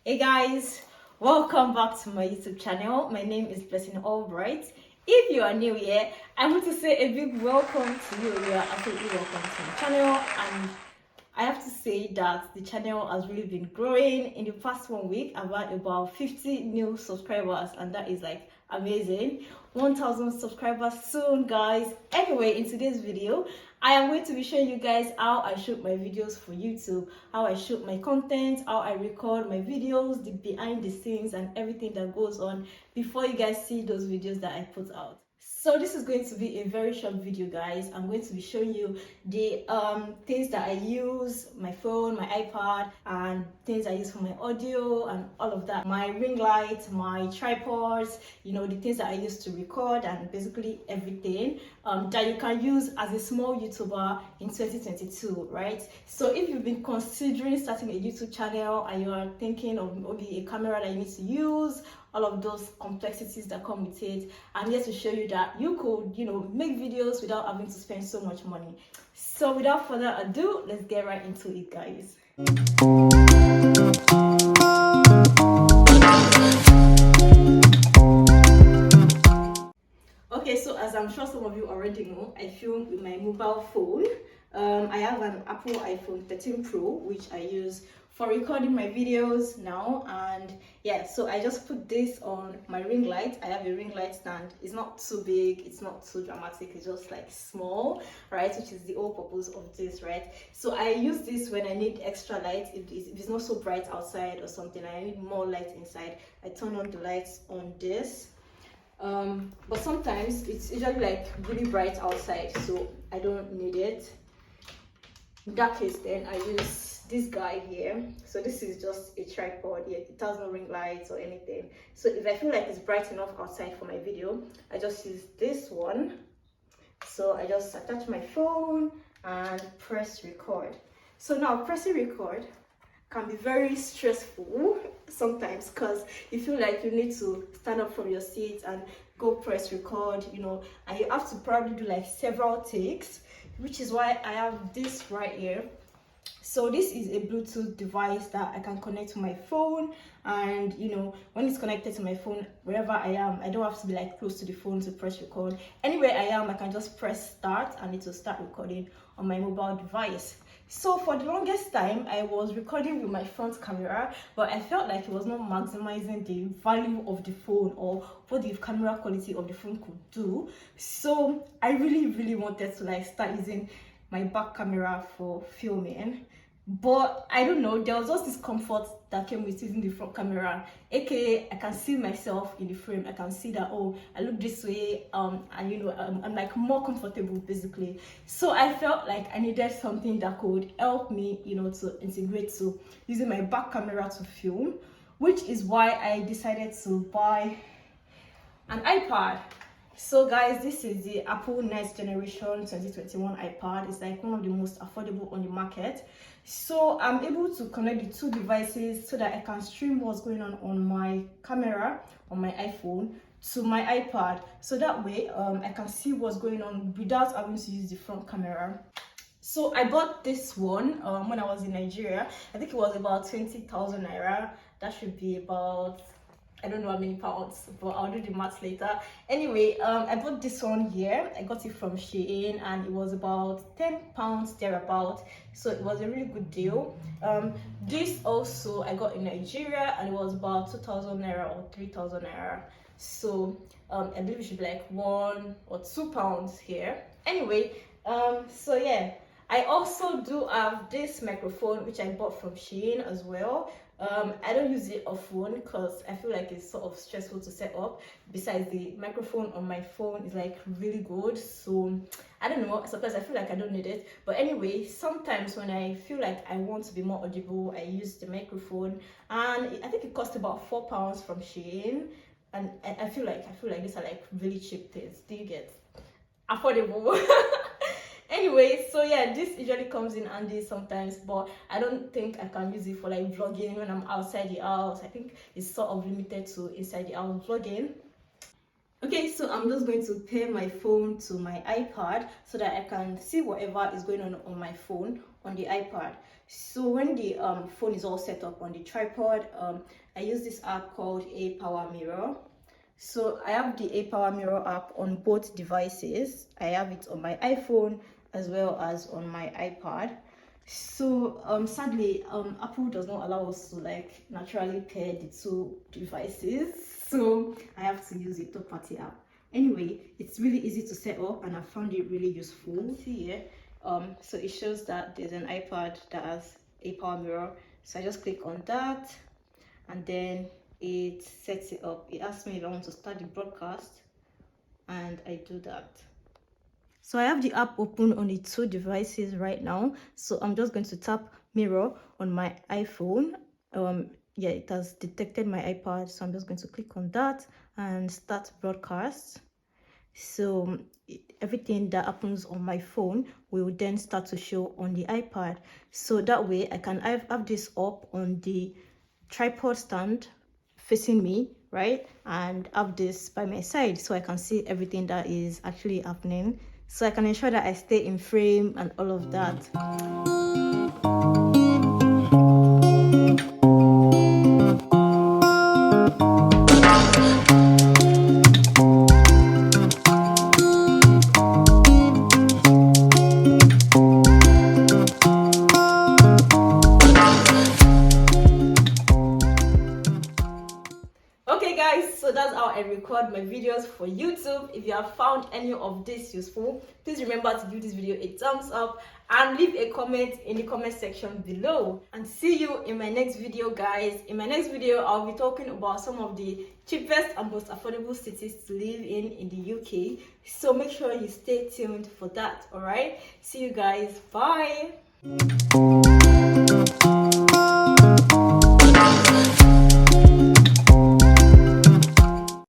Hey guys, welcome back to my YouTube channel. My name is Blessing Albright. If you are new here, I want to say a big welcome to you. You are absolutely welcome to my channel, and I have to say that the channel has really been growing. In the past 1 week, I've had about 50 new subscribers, and that is like amazing. 1,000 subscribers soon, guys. Anyway, in today's video, I am going to be showing you guys how I shoot my videos for YouTube, how I shoot my content, how I record my videos, the behind the scenes and everything that goes on before you guys see those videos that I put out. So this is going to be a very short video, guys. I'm going to be showing you the things that I use, my phone, my iPad, and things I use for my audio and all of that, my ring light, my tripods, the things that I use to record, and basically everything that you can use as a small YouTuber in 2022, right? So if you've been considering starting a YouTube channel and you are thinking of maybe a camera that you need to use, all of those complexities that come with it, I'm here to show you that you could make videos without having to spend so much money. So without further ado, let's get right into it, guys. Okay, so as I'm sure some of you already know, I film with my mobile phone. I have an Apple iPhone 13 Pro, which I use for recording my videos now. And yeah, so I just put this on my ring light. I have a ring light stand. It's not too big, it's not too dramatic, it's just like small, right? Which is the whole purpose of this, right? So I use this when I need extra light. If it's not so bright outside or something, I need more light inside, I turn on the lights on this. But sometimes it's usually like really bright outside, so I don't need it. In that case, then I use this guy here. So this is just a tripod. It has no ring lights or anything. So if I feel like it's bright enough outside for my video, I just use this one. So I just attach my phone and press record. So now pressing record can be very stressful sometimes, because you feel like you need to stand up from your seat and go press record, and you have to probably do like several takes, which is why I have this right here. So this is a Bluetooth device that I can connect to my phone, and when it's connected to my phone, wherever I am, I don't have to be like close to the phone to press record. Anywhere I am, I can just press start and it will start recording on my mobile device. So for the longest time, I was recording with my front camera, but I felt like it was not maximizing the value of the phone or what the camera quality of the phone could do. So I really wanted to like start using my back camera for filming, but I don't know, there was just this comfort that came with using the front camera, aka I can see myself in the frame. I can see that, oh, I look this way, and I'm like more comfortable basically. So I felt like I needed something that could help me to integrate to using my back camera to film, which is why I decided to buy an iPad. So guys, this is the Apple next generation 2021 iPad. It's like one of the most affordable on the market. So I'm able to connect the two devices so that I can stream what's going on my camera on my iPhone to my iPad, so that way I can see what's going on without having to use the front camera. So I bought this one when I was in Nigeria. I think it was about 20,000 naira. That should be about, I don't know how many pounds, but I'll do the maths later. Anyway, I bought this one here. I got it from Shein and it was about 10 pounds thereabout. So it was a really good deal. This also I got in Nigeria and it was about 2,000 naira or 3,000 naira. So I believe it should be like £1 or £2 here. Anyway, so yeah. I also do have this microphone which I bought from Shein as well. I don't use it often because I feel like it's sort of stressful to set up. Besides, the microphone on my phone is like really good, so I don't know, sometimes I feel like I don't need it. But anyway, sometimes when I feel like I want to be more audible, I use the microphone, and I think it cost about £4 from Shein. And I feel like these are like really cheap things. Do you get affordable? Anyway, so yeah, this usually comes in handy sometimes, but I don't think I can use it for like vlogging when I'm outside the house. I think it's sort of limited to inside the house vlogging. Okay, so I'm just going to pair my phone to my iPad so that I can see whatever is going on my phone on the iPad. So when the phone is all set up on the tripod, I use this app called A Power Mirror. So I have the A Power Mirror app on both devices. I have it on my iPhone as well as on my iPad. So sadly, Apple does not allow us to like naturally pair the two devices, so I have to use a third-party app. Anyway, it's really easy to set up and I found it really useful. See here, so it shows that there's an iPad that has A Power Mirror, so I just click on that and then it sets it up. It asks me if I want to start the broadcast and I do that. So I have the app open on the two devices right now. So I'm just going to tap mirror on my iPhone. Yeah, it has detected my iPad. So I'm just going to click on that and start broadcast. So everything that happens on my phone will then start to show on the iPad. So that way I can have this up on the tripod stand facing me, right? And have this by my side so I can see everything that is actually happening. So I can ensure that I stay in frame and all of that. Okay guys, so that's how I record my videos for YouTube. If you have found any of this useful, please remember to give this video a thumbs up and leave a comment in the comment section below. And see you in my next video guys. In my next video, I'll be talking about some of the cheapest and most affordable cities to live in the UK. So make sure you stay tuned for that, alright? See you guys, bye!